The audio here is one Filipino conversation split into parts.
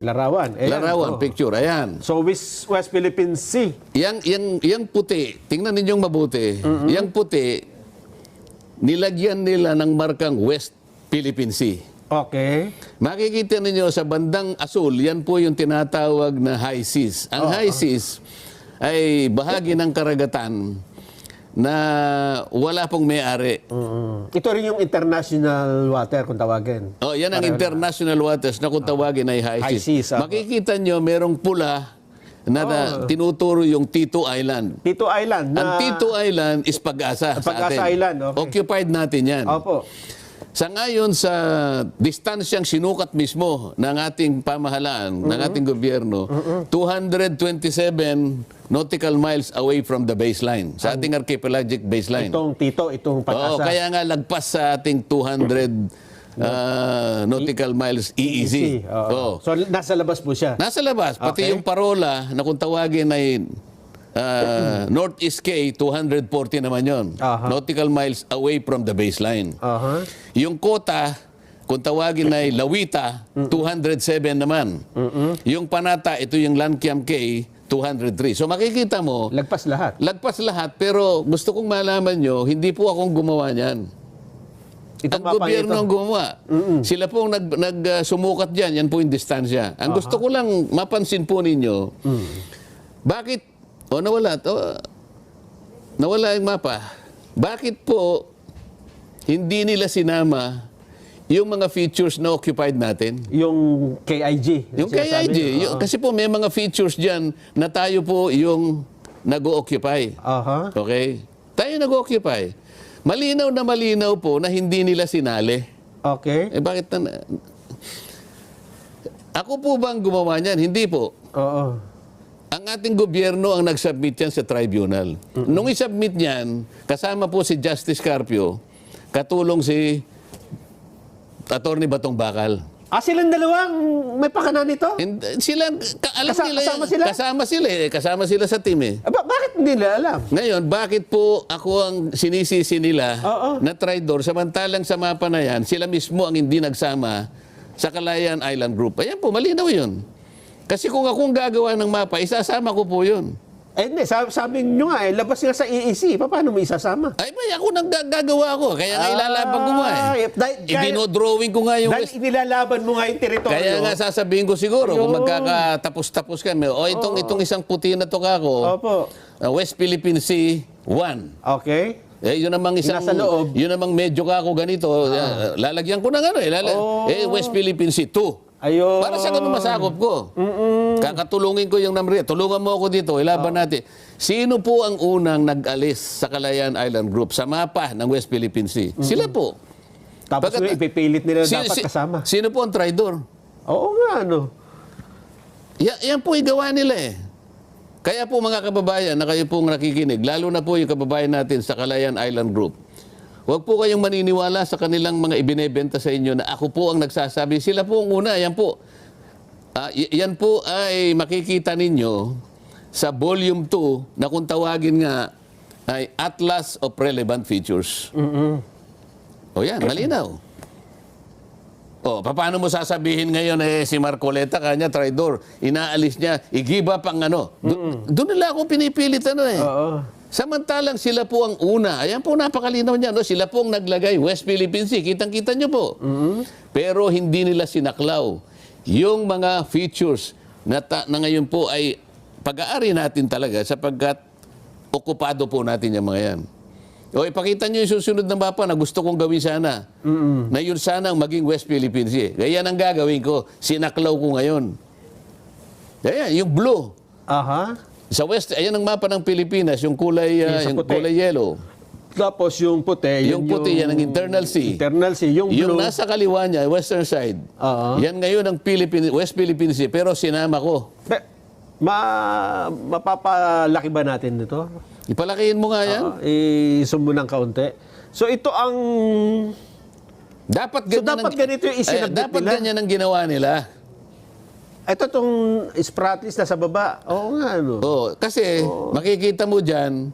Larawan. Ayan, Larawan, oh. picture, ayan. So, West Philippine Sea. Yang puti, tingnan ninyong mabuti. Yang puti, nilagyan nila ng markang West Philippine Sea. Okay. Makikita ninyo sa bandang asul, yan po yung tinatawag na high seas. Ang high seas ay bahagi ng karagatan na wala pong may-ari. Ito rin yung international water kung tawagin. Oh, yan ang international waters na kung tawagin ay high High seas. seas, Makikita nyo, merong pula na tinuturo yung Tito Island. Tito Island. Ang Tito Island is Pag-asa sa Pag-asa atin. Island, okay. Occupied natin yan. Opo. Sa ngayon, sa distansyang sinukat mismo ng ating pamahalaan, ng ating gobyerno, 227 nautical miles away from the baseline, sa ating archipelagic baseline. Itong Pag-asa. Oo, kaya nga lagpas sa ating 200 nautical miles EEZ. Oo. So, nasa labas po siya. Nasa labas, pati Okay. yung parola na kung tawagin ay Northeast K, 240 naman yon. Nautical miles away from the baseline. Yung kota, kung tawagin ay Lawita, 207 naman. Yung Panata, ito yung Lankiam K, 203. So makikita mo, Lagpas lahat. lagpas lahat, pero gusto kong malaman nyo, hindi po akong gumawa niyan. Ang gobyerno ang gumawa. Sila pong sumukat dyan, yan po yung distansya. Ang gusto ko lang mapansin po ninyo, bakit, nawala yung mapa, bakit po hindi nila sinama yung mga features na occupied natin? Yung KIG. Yung KIG. Kasi po may mga features dyan na tayo po yung nag-o-occupy. Okay? Tayo nag-occupy. Malinaw na malinaw po na hindi nila sinali. Okay. Bakit na... Ako po bang gumawa niyan? Hindi po. Oo. Ang ating gobyerno ang nag-submit yan sa tribunal. Nung i-submit niyan, kasama po si Justice Carpio, katulong si Attorney Batong Bakal. Silang dalawang may pakana nito? Sila, alam nila yan. Kasama sila? Kasama sila sa team eh. Bakit hindi nila alam? Ngayon, bakit po ako ang sinisisi nila Oo. na traidor, samantalang sa mapa na yan, sila mismo ang hindi nagsama sa Kalayaan Island Group? Ayan po, malinaw yun. Kasi kung akong gagawa ng mapa, isasama ko po yun. Hindi, sabi nyo nga labas nga sa EEC. Paano mo isasama? Ay ba, ako nang gagawa ko. Kaya nga ilalaban ko nga eh. Ibinodrawing ko nga yung Dahil inilalaban mo nga yung teritoryo. Kaya nga sasabihin ko siguro, kung magkakatapos-tapos kami, itong isang puti na to kako, West Philippine Sea 1. Okay. Yun namang isang, nasa loob. Yun namang medyo kako ganito, lalagyan ko ng West Philippine Sea 2. Ayun. Para sa ganun masakop ko. Kakatulungin ko yung number. Tulungan mo ako dito, ilaban natin. Sino po ang unang nag-alis sa Kalayaan Island Group sa mapa ng West Philippine Sea? Sila po. Tapos ipipilit nila dapat kasama. Sino po ang traidor? Oo nga, ano. Yan po igawa nila eh. Kaya po mga kababayan na kayo pong nakikinig, lalo na po yung kababayan natin sa Kalayaan Island Group, huwag po kayong maniniwala sa kanilang mga ibinebenta sa inyo na ako po ang nagsasabi. Sila po ang una. Yan po. Yan po ay makikita ninyo sa volume 2 na kung tawagin nga ay Atlas of Relevant Features. O yan, malinaw. O, paano mo sasabihin ngayon si Marcoleta, kanya traidor, inaalis niya, i-give up ang ano. Doon nila ako pinipilit Oo. Samantalang sila po ang una. Ayan po, napakalinaw niya. Sila po ang naglagay West Philippine Sea. Kitang-kita niyo po. Pero hindi nila sinaklaw yung mga features na ngayon po ay pag-aari natin talaga sapagkat okupado po natin yung mga yan. O ipakita niyo yung susunod na mapa na gusto kong gawin sana. Na yun sana ang maging West Philippine Sea. Kaya yan ang gagawin ko. Sinaklaw ko ngayon. Ayan, yung blue. Sa west, ayan ang mapa ng Pilipinas, yung kulay yellow. Tapos yung puti. Yung puti, yan ang internal sea. Internal sea. Yung blue. Yung nasa kaliwa niya, western side. Yan ngayon ang West Philippine Sea, pero sinama ko. Mapapalaki ba natin ito? Ipalakihin mo nga yan. I-zoom mo ng kaunti. So ito ang... Dapat ganito yung isinabit nila. Dapat ganyan ang ginawa nila. Ito itong Spratlys na sa baba. Oo nga, ano. Kasi makikita mo dyan,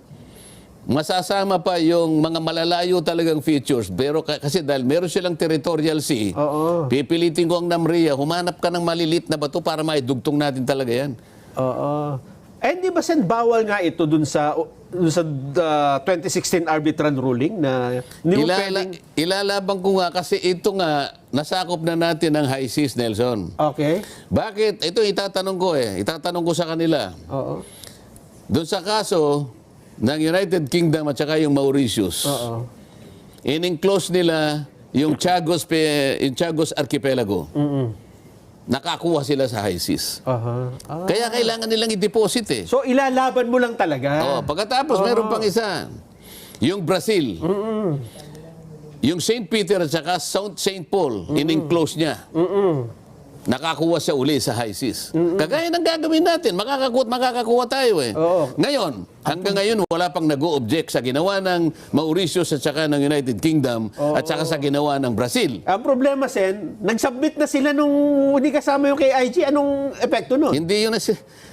masasama pa yung mga malalayo talagang features. Pero kasi dahil meron silang territorial sea, Oo. pipilitin ko ang NAMRIA, humanap ka ng malilit na bato para maidugtong natin talaga yan. Oo. Eh, di ba Sen, bawal nga ito dun sa 2016 arbitral ruling na hindi mo pwedeng... Ilalaban ko nga kasi ito nga, nasakop na natin ng high seas, Nelson. Okay. Bakit? Ito itatanong ko Itatanong ko sa kanila. Oo. Doon sa kaso ng United Kingdom at saka yung Mauritius, Oo. in-enclose nila yung Chagos Archipelago. Nakakuha sila sa high seas. Aha. Kaya kailangan nilang i-deposit So, ilalaban mo lang talaga. Oh, pagkatapos meron pang isa. Yung Brazil. Yung St. Peter at saka St. Paul, in-enclose niya. Nakakuha siya uli sa high seas. Kagaya ng gagawin natin, makakakuha tayo Oo. Ngayon, hanggang ngayon, wala pang nag-o-object sa ginawa ng Mauritius at saka ng United Kingdom at saka sa ginawa ng Brazil. Ang problema, Sen, nag-submit na sila nung hindi kasama yung KIG. Anong epekto nun? Hindi yun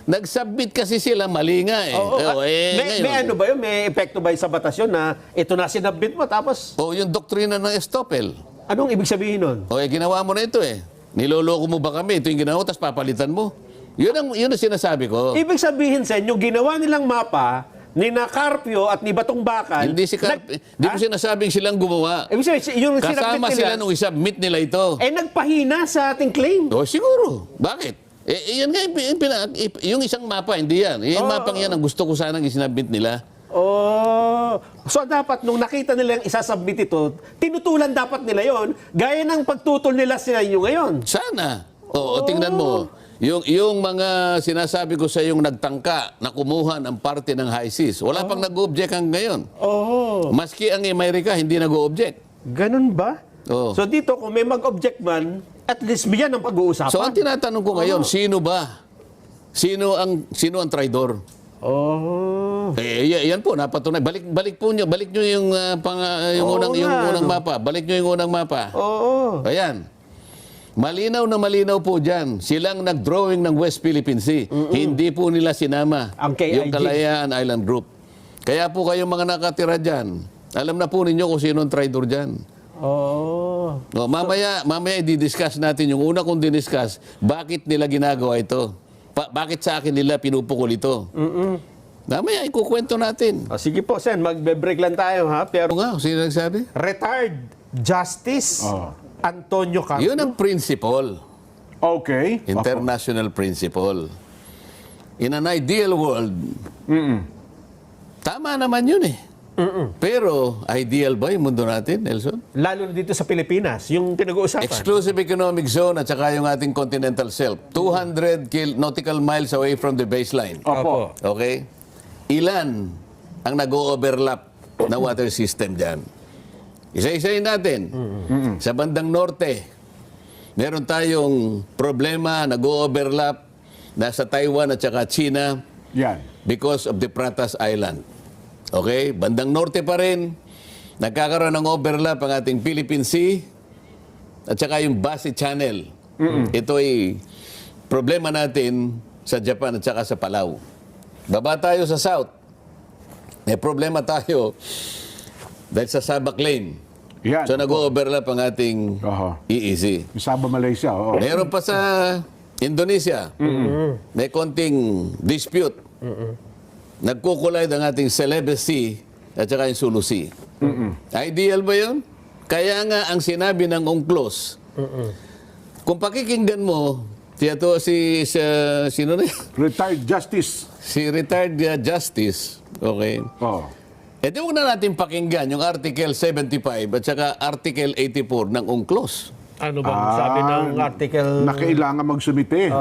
nag-submit kasi sila, mali nga Oo. ngayon. May ano ba yun? May epekto ba yun sa batasyon na ito na sinabit mo tapos Yung doktrina ng estoppel. anong ibig sabihin nun? Ginawa mo na ito Niloloko mo ba kami? Ito yung ginawa, tapos papalitan mo. Yun ang sinasabi ko. Ibig sabihin, Sen, yung ginawa nilang mapa ni na Carpio at ni Batong Bakal... Hindi ko sinasabing silang gumawa. Ibig sabihin, yung Kasama sinabit sila nila, nung isubmit nila ito. nagpahina sa ating claim. Siguro. Bakit? Yan nga, yung isang mapa, hindi yan. Yung mapang yan ang gusto ko sanang isinabit nila. So dapat nung nakita nila yung isasubmit ito, tinutulan dapat nila yon gaya ng pagtutol nila sa inyo ngayon. Sana. Tingnan mo. Yung mga sinasabi ko sa yung nagtangka na kumuha ng parte ng high seas, wala pang nag-object hanggang ngayon. Maski ang Amerika, hindi nag-object. Ganun ba? Oo. So dito, kung may mag-object man, at least bigyan ng pag-uusapan. So ang tinatanong ko ngayon, sino ba? Sino ang traidor? Yan po, napatunay. Balik nyo yung unang mapa. Balik nyo yung unang mapa. Ayan. Malinaw na malinaw po dyan. Silang nag-drawing ng West Philippine Sea. Hindi po nila sinama Ang KIG. yung Kalayaan Island Group. Kaya po kayong mga nakatira dyan, alam na po ninyo kung sino ang traidor dyan. Mamaya i-discuss natin yung una kong diniscuss, bakit nila ginagawa ito? Bakit sa akin nila pinupukol ito? Mamaya ikukwento natin. Sige po, Sen, magbe-break lang tayo, ha? Pero Sino nagsabi? retired Justice Antonio Carpio. Yun ang principle. Okay. International principle. In an ideal world, tama naman yun Pero, ideal ba yung mundo natin, Nelson? Lalo na dito sa Pilipinas, yung pinag-uusapan. Exclusive economic zone at saka yung ating continental shelf. 200 nautical miles away from the baseline. Opo. Okay? Ilan ang nag-o-overlap na water system dyan? Isa-isayin natin. Sa bandang norte, meron tayong problema, nag-o-overlap nasa Taiwan at saka China Yan. because of the Pratas Island. Okay? Bandang norte pa rin, nagkakaroon ng overlap ang ating Philippine Sea at saka yung Basi Channel. Ito ay problema natin sa Japan at saka sa Palau. Baba tayo sa south. May problema tayo dahil sa Sabak Lane. Yan. So nag-overlap ang ating EEZ. Yung Sabah, Malaysia. Meron pa sa Indonesia. May konting dispute. Nagkukulay ang ating Celebes Sea at saka yung Sulu Sea. Ideal ba yun? Kaya nga ang sinabi ng UNCLOS, kung pakikinggan mo, sino na yun? Retired Justice. Si retired Justice, okay? Di huwag na natin pakinggan yung Article 75 at saka Article 84 ng UNCLOS. Ano bang sabi ng article? Na kailangan magsumite.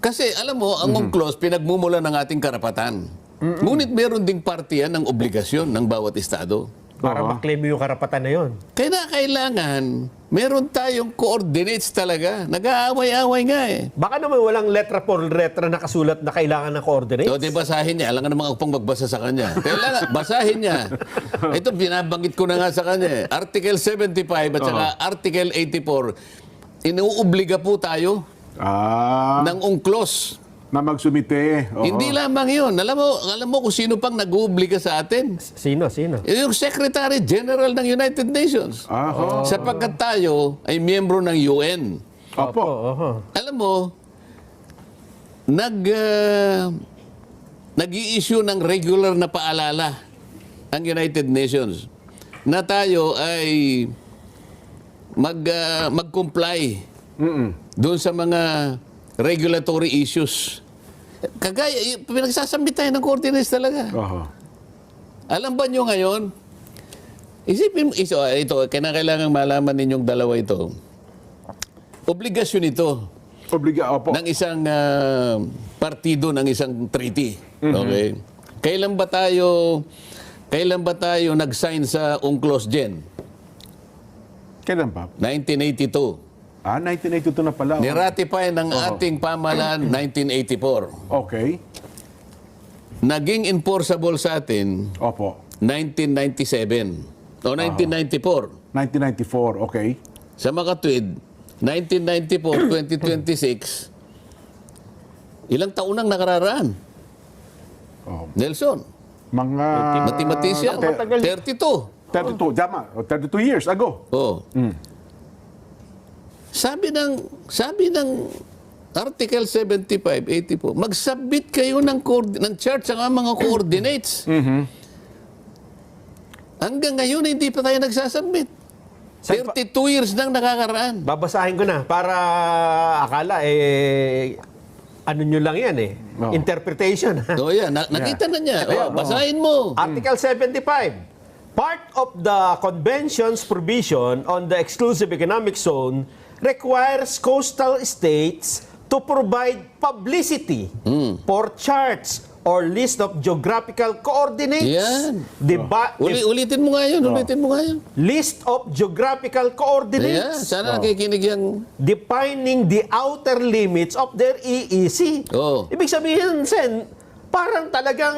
Kasi alam mo, ang UNCLOS pinagmumula ng ating karapatan. Ngunit meron ding partiyan ng obligasyon ng bawat estado. Para maklaim mo yung karapatan na yun. Kaya kailangan, meron tayong coordinates talaga. Nag-aaway-aaway nga Baka naman walang letra por letra nakasulat na kailangan ng coordinates. So, basahin niya. Alam nga naman upang magbasa sa kanya. Kailangan, basahin niya. Ito, binabanggit ko na nga sa kanya. Article 75 at saka Article 84, inuobliga po tayo ng UNCLOS Na magsumite. Oo. Hindi lamang yun. Alam mo kung sino pang nag-uubliga sa atin? Sino? Yung Secretary General ng United Nations. Aha. Sapagkat tayo ay miyembro ng UN. Opo. Oho. Alam mo, nag-i-issue ng regular na paalala ang United Nations na tayo ay mag-comply doon sa mga regulatory issues. Kagaya, pinagsasambit tayo ng coordinates talaga. Aha. Alam ba nyo ngayon, isipin mo, ito, kailangan malaman ninyong dalawa ito. Obligasyon ito Opo. ng isang partido ng isang treaty. Okay? Kailan ba tayo nag-sign sa UNCLOS Gen? Kailan pa? 1982. 1982 na pala. Niratify ng ating pamahalaan 1984. Okay. Naging enforceable sa atin Opo. 1997 o 1994. 1994. Okay. Sa makatwid, 1994, 2026, ilang taon nang nakararaan? Oh. Nelson, Mga... mathematician, 32. 32. Tama. 32 years ago. Oh. Sabi ng Article 75, 84, mag-submit kayo ng chart sa mga coordinates. Hanggang ngayon, hindi pa tayo nagsasubmit. 32 years nang nakakaraan. Babasahin ko na para akala ano nyo lang yan Oo. Interpretation. So yan, nakita na niya. Ayan, Basahin mo. Article 75. Part of the convention's provision on the exclusive economic zone requires coastal states to provide publicity for charts or list of geographical coordinates. Yan. Ulitin mo nga yun. List of geographical Ayan, coordinates sana nakikinig yan. defining the outer limits of their EEZ. Oo. Ibig sabihin, Sen, parang talagang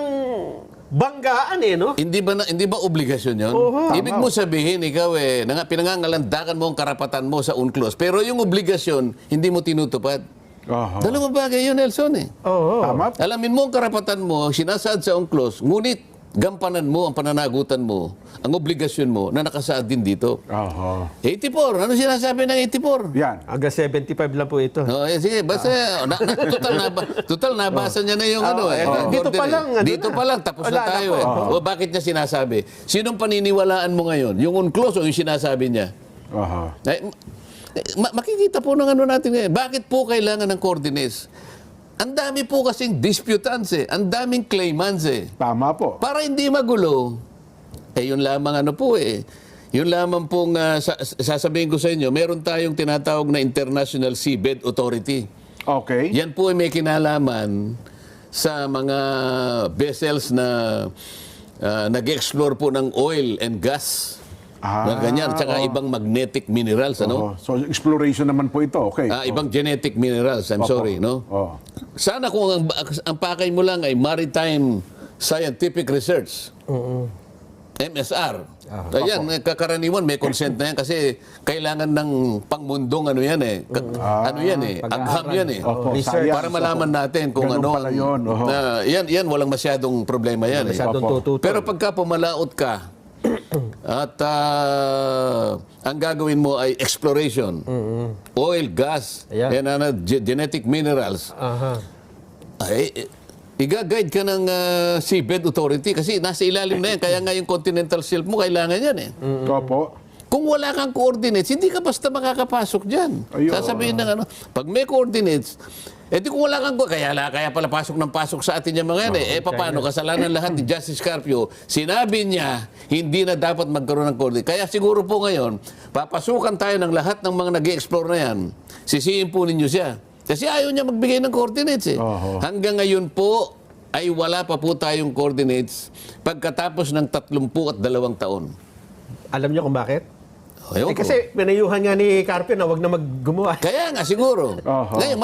banggaan no? Hindi ba obligasyon yun? Oo. Ibig mo sabihin, ikaw pinangangalandakan mo ang karapatan mo sa UNCLOS. Pero yung obligasyon, hindi mo tinutupad. Aha. Dalawang bagay yun, Nelson Oo. Tama. Alamin mo ang karapatan mo, sinasaad sa UNCLOS, ngunit gampanan mo ang pananagutan mo, ang obligasyon mo na nakasaad din dito. Aha. 84, ano sinasabi ng 84? Yan. Hanggang 75 lang po ito. Sige, basta total nabasa niya na yung dito pa lang, dito pa lang tapos na Wala na tayo po. O bakit niya sinasabi? Sinong paniniwalaan mo ngayon? Yung UNCLOS o yung sinasabi niya? Aha. Makikita po ng natin ngayon. Bakit po kailangan ng coordinates? Ang dami po kasing disputants ang daming claimants Tama po. Para hindi magulo, yun lamang yun lamang pong sasabihin ko sa inyo, meron tayong tinatawag na International Seabed Authority. Okay. Yan po ay may kinalaman sa mga vessels na nag-explore po ng oil and gas. Na ganyan, tsaka ibang magnetic minerals, Oo. So, exploration naman po ito. Okay. Ibang genetic minerals, I'm sorry, no? Oh. Sana kung ang pakay mo lang ay Maritime Scientific Research. MSR. Ayan, kakaraniwan may consent na yan kasi kailangan ng pangmundong agham yan Opo, Research. science. Para malaman natin kung Ganun ano. pala yun. Oho. Yan, walang masyadong problema yan. Masyadong Opo. tututo. Pero pagka pumalaot ka at ang gagawin mo ay exploration, oil, gas, Ayan. genetic minerals, Aha. ay i-guide ka ng Seabed Authority kasi nasa ilalim na yan. Kaya nga yung continental shelf mo, kailangan yan Opo. Kung wala kang coordinates, hindi ka basta makakapasok dyan. Ayun. Sasabihin ng pag may coordinates, di kung wala kang kaya pala pasok ng pasok sa atin yung mga yan paano? Kasalanan lahat ni Justice Carpio. Sinabi niya, hindi na dapat magkaroon ng coordinates. Kaya siguro po ngayon, papasukan tayo ng lahat ng mga nag-i-explore na yan. Sisihin po ninyo siya. Kasi ayaw niya magbigay ng coordinates Oho. Hanggang ngayon po, ay wala pa po tayong coordinates pagkatapos ng 32 taon. Alam niyo kung bakit? Ayun ko. Kasi pinayuhan nga ni Carpio na wag na maggumawa. Kaya nga siguro. Aha. Ngayon,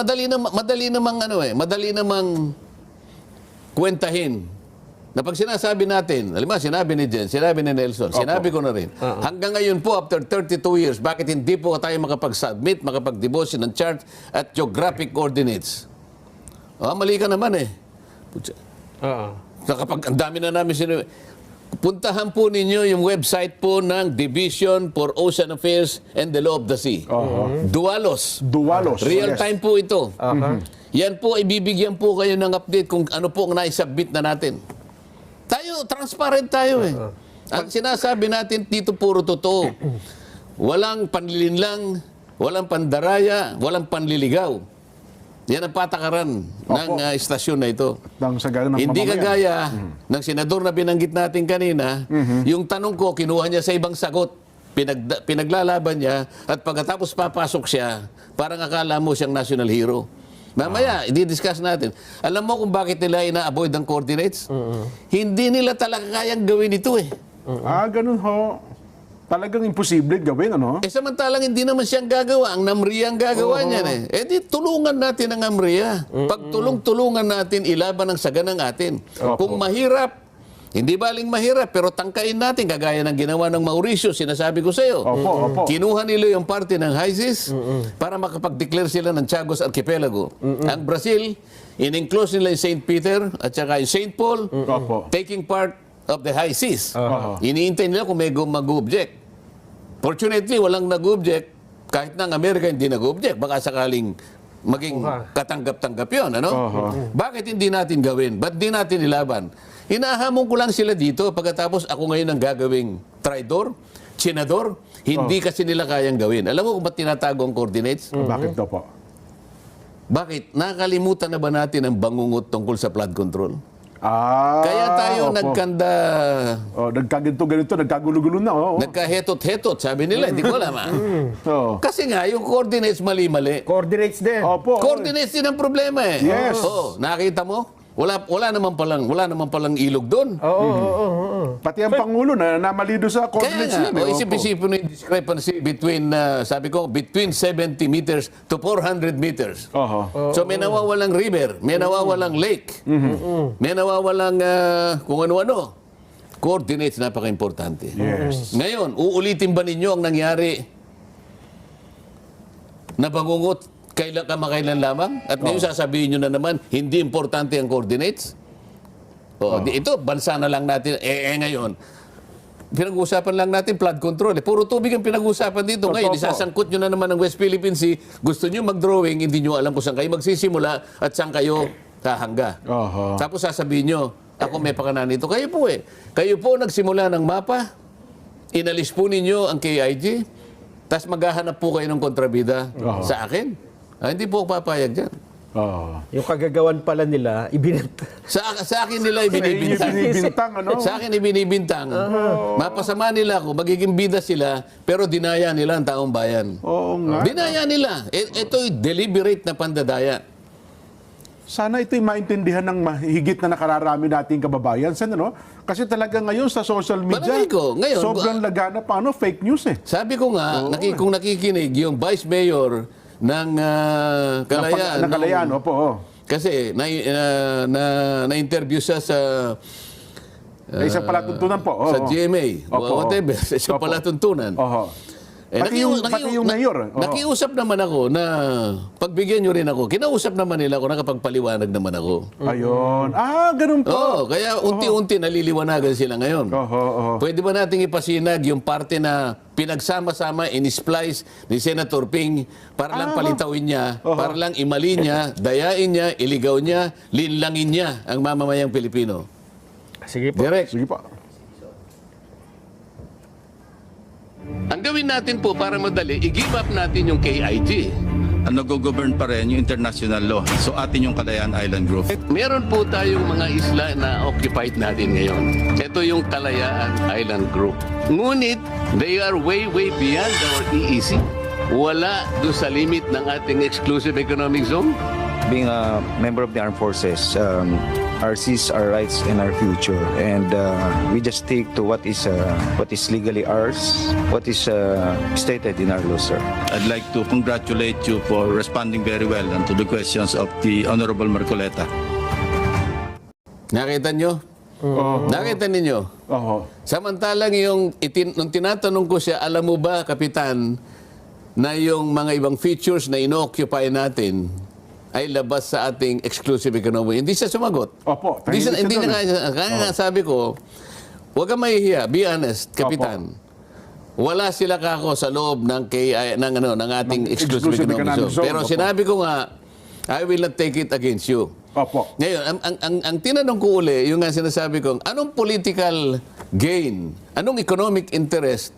madali namang kwentahin. Na pag sinasabi natin, alam mo, sinabi ni Jen, sinabi ni Nelson, sinabi ko na rin. Hanggang ngayon po, after 32 years, bakit hindi po tayo makapag-submit, makapag-deposit ng chart at geographic coordinates? Mali ka naman eh. Putya. Oo. Kapag ang dami na namin puntahan po ninyo yung website po ng Division for Ocean Affairs and the Law of the Sea. Dualos. Dualos. Real Yes. time po ito. Yan po, ibibigyan po kayo ng update kung ano po ang naisubmit na natin. Tayo, transparent tayo eh. Ang sinasabi natin dito puro totoo. Walang panlilinlang, walang pandaraya, walang panliligaw. Yan ang patakaran ng istasyon na ito. Nang sagana ng Hindi mamamayan. kagaya ng senador na binanggit natin kanina, yung tanong ko, kinuha niya sa ibang sagot. Pinaglalaban niya at pagkatapos papasok siya, parang akala mo siyang national hero. Mamaya, i-discuss natin. Alam mo kung bakit nila ina-avoid ang coordinates? Hindi nila talaga kayang gawin ito eh. Ganun ho. Talagang imposible gawin, ano? Samantalang hindi naman siyang gagawa. Ang NAMRIA ang gagawa niyan eh. Di tulungan natin ang NAMRIA. Pagtulong-tulungan natin, ilaban ang saganang atin. Kung mahirap, hindi baling mahirap, pero tangkain natin, kagaya ng ginawa ng Mauricio, sinasabi ko sa iyo. Opo. Kinuha nila yung parte ng HISIS para makapag-declare sila ng Chagos Archipelago. Ang Brazil, in-enclose nila yung St. Peter at saka yung St. Paul, taking part of the high seas. Iniintay nila kung may mag-object. Fortunately, walang nag-object. Kahit na ang Amerika hindi nag-object. Baka sakaling maging katanggap-tanggap yun. Ano? Bakit hindi natin gawin? Ba't di natin ilaban? Hinahamon ko lang sila dito pagkatapos ako ngayon ang gagawing traidor, senador. Hindi kasi nila kayang gawin. Alam mo kung ba't tinatago ang coordinates? Bakit daw po? Bakit? Nakakalimutan na ba natin ang bangungot tungkol sa flood control? Kaya opo. tayo nagkanda... Nagkaganito-ganito, nagkagulo-gulo na. Nagkahetot-hetot, sabi nila. Hindi ko alam. Kasi nga, yung coordinates mali-mali. Coordinates din. Opo. Coordinates din ang problema eh. Yes. Nakita mo? Wala naman palang ilog doon. Pati ang Pangulo na namali doon sa Kaya coordinates nga, yan. isip-isipin yung discrepancy between, sabi ko, between 70 meters to 400 meters. So may nawawalang river, may nawawalang lake, may nawawalang kung ano-ano. Coordinates, napaka-importante. Yes. Ngayon, uulitin ba ninyo ang nangyari na bangungot kamakailan lamang? At ngayon sasabihin nyo na naman, hindi importante ang coordinates? Ito, bansa na lang natin. Ngayon, pinag-uusapan lang natin flood control. Puro tubig ang pinag-uusapan dito. Ngayon, isasangkot nyo na naman ng West Philippine Sea. Gusto nyo mag-drawing, hindi nyo alam kung saan kayo magsisimula at saan kayo hahangga. Tapos sasabihin nyo, ako may pakanan nito. Kayo po eh. Kayo po nagsimula ng mapa, inalis po ninyo ang KIG, tapos maghahanap po kayo ng kontrabida sa akin. Hindi po ako papayag dyan. Yung kagagawan pala nila, ibinenta. Sa akin nila ibinibintang. Ibinibintang, ano? Sa akin ibinibintang. Mapasama nila ako, magiging bida sila, pero dinaya nila ang taong bayan. Oo nga. Dinaya nila. Ito'y deliberate na pandadaya. Sana ito'y maintindihan ng mahigit na nakararami nating kababayan. Sana, no? Kasi talaga ngayon sa social media, Palagay ko, ngayon, sobrang lagana pa, fake news eh. Sabi ko nga, kung nakikinig, yung Vice Mayor ng Kalayaan. Nakalayaan, opo. Kasi na-interview siya sa Isang palatuntunan po. sa GMA, whatever, sa isang palatuntunan. Pati yung mayor. Nakiusap naman ako na pagbigyan nyo rin ako. Kinausap naman nila ako, nakapagpaliwanag naman ako. Ayun. Ganun po. Kaya unti-unti naliliwanagan sila ngayon. Pwede ba nating ipasinag yung parte na pinagsama-sama, in-splice ni Senator Ping para lang palitawin niya, para lang imali niya, dayain niya, iligaw niya, linlangin niya ang mamamayang Pilipino. Sige po. Direct. Sige po. Ang gawin natin po para madali, i-give up natin yung KIG. Nag-govern pa rin yung international law. So atin yung Kalayaan Island Group. Meron po tayong mga isla na occupied natin ngayon. Ito yung Kalayaan Island Group. Ngunit, they are way beyond our EEZ. Wala doon sa limit ng ating exclusive economic zone. Being a member of the armed forces, our seas, our rights, and our future, and we just stick to what is legally ours, what is stated in our law, sir. I'd like to congratulate you for responding very well to the questions of the Honorable Marcoleta. Nakita nyo? Nakita ninyo? Samantalang nung tinatanong ko siya, alam mo ba, Kapitan, na yung mga ibang features na ino-occupy natin ay labas sa ating exclusive economy. Hindi siya sumagot. Opo, Hindi siya, tahimik hindi siya niya doon nga, kaya nga sabi ko, huwag kang mahihiya, be honest, Kapitan. Wala sila kako sa loob ng ng ating Ng exclusive exclusive economic economic zone. zone, Pero opo. sinabi ko nga, I will not take it against you. Opo. Ngayon, ang tinanong ko uli, yung nga sinasabi ko, anong political gain, anong economic interest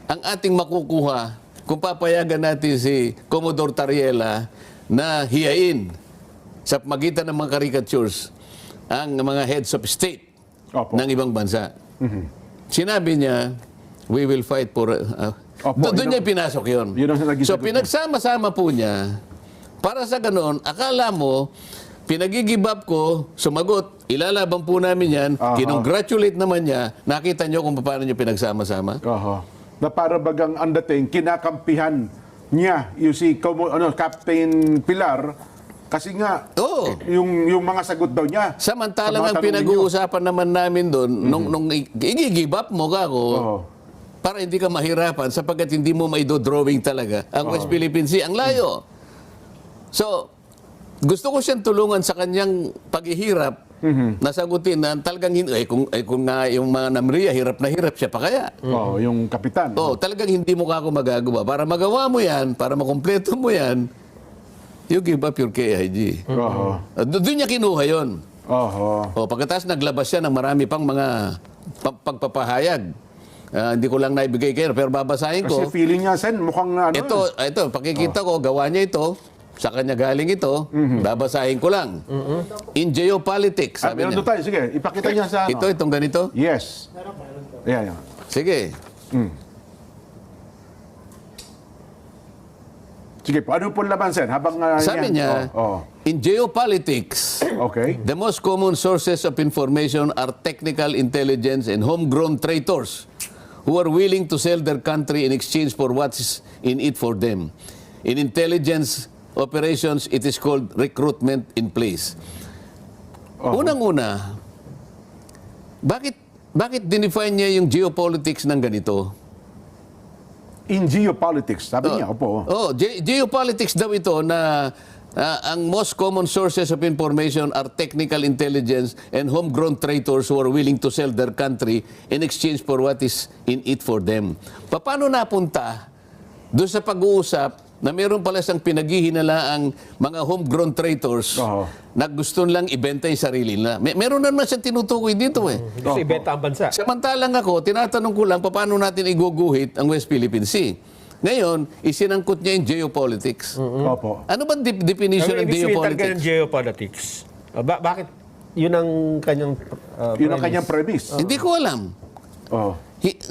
ang ating makukuha kung papayagan natin si Commodore Tariela na hiyain sa magitan ng mga caricatures ang mga heads of state Opo. ng ibang bansa. Sinabi niya, we will fight for... Opo, doon yun niya pinasok yun. yun ang naging So sagot niya. pinagsama-sama po niya, para sa ganoon, akala mo, pinagigib up ko, sumagot, ilalaban po namin yan, Aha. kinongratulate naman niya, nakita niyo kung paano niyo pinagsama-sama? Oho. Na para bagang ang dating, kinakampihan niya yung si Captain Pilar kasi nga Oo. yung mga sagot daw niya. Samantalang sa mga ang tanong pinag-uusapan naman namin doon, nung i-give up mo ka ako, Oo. para hindi ka mahirapan sapagkat hindi mo maido-drawing talaga ang West Philippine Sea. Ang layo. So, gusto ko siyang tulungan sa kanyang paghihirap na sagutin na talagang kung nga yung mga Namria, hirap na hirap siya pa kaya. ninyo. Yung kapitan. Oh, talagang hindi mo ka ako magagawa. Para magawa mo yan, para makumpleto mo yan, you give up your KIG. Oho. Doon niya kinuha yun. Oho. O, pagkatapos naglabas siya ng marami pang mga pagpapahayag. Hindi ko lang naibigay kayo, pero babasahin Kasi ko. feeling niya, Sen, mukhang ano. Ito, pakikita ko, gawa niya ito, sa kanya galing ito, babasahin ko lang. In geopolitics, sabi Meron niya. doon tayo. Sige, ipakita niya sa ano. Itong ganito? Yes. Ayan, yan. Sige. Sige po, ano po laban, Sen? Habang Sabi yan. niya, Oh, in geopolitics, okay. the most common sources of information are technical intelligence and homegrown traitors who are willing to sell their country in exchange for what's in it for them. In intelligence operations, it is called recruitment in place. Unang-una, bakit dinefine niya yung geopolitics ng ganito? In geopolitics, sabi niya, opo. Geopolitics daw ito na ang most common sources of information are technical intelligence and homegrown traitors who are willing to sell their country in exchange for what is in it for them. Paano napunta doon sa pag-uusap na meron pala siyang pinaghihinalaang mga homegrown traitors na gusto lang ibenta yung sarili nila? Meron na naman siyang tinutukoy dito eh. Kasi ibenta ang bansa. Samantalang ako, tinatanong ko lang paano natin iguguhit ang West Philippine Sea. Ngayon, isinangkot niya yung geopolitics. Opo. Ano ba definition ng Ibig sabihin talaga ng geopolitics? geopolitics. Bakit? Yun ang kanyang Yun ang kanyang premise. Hindi ko alam. Oh.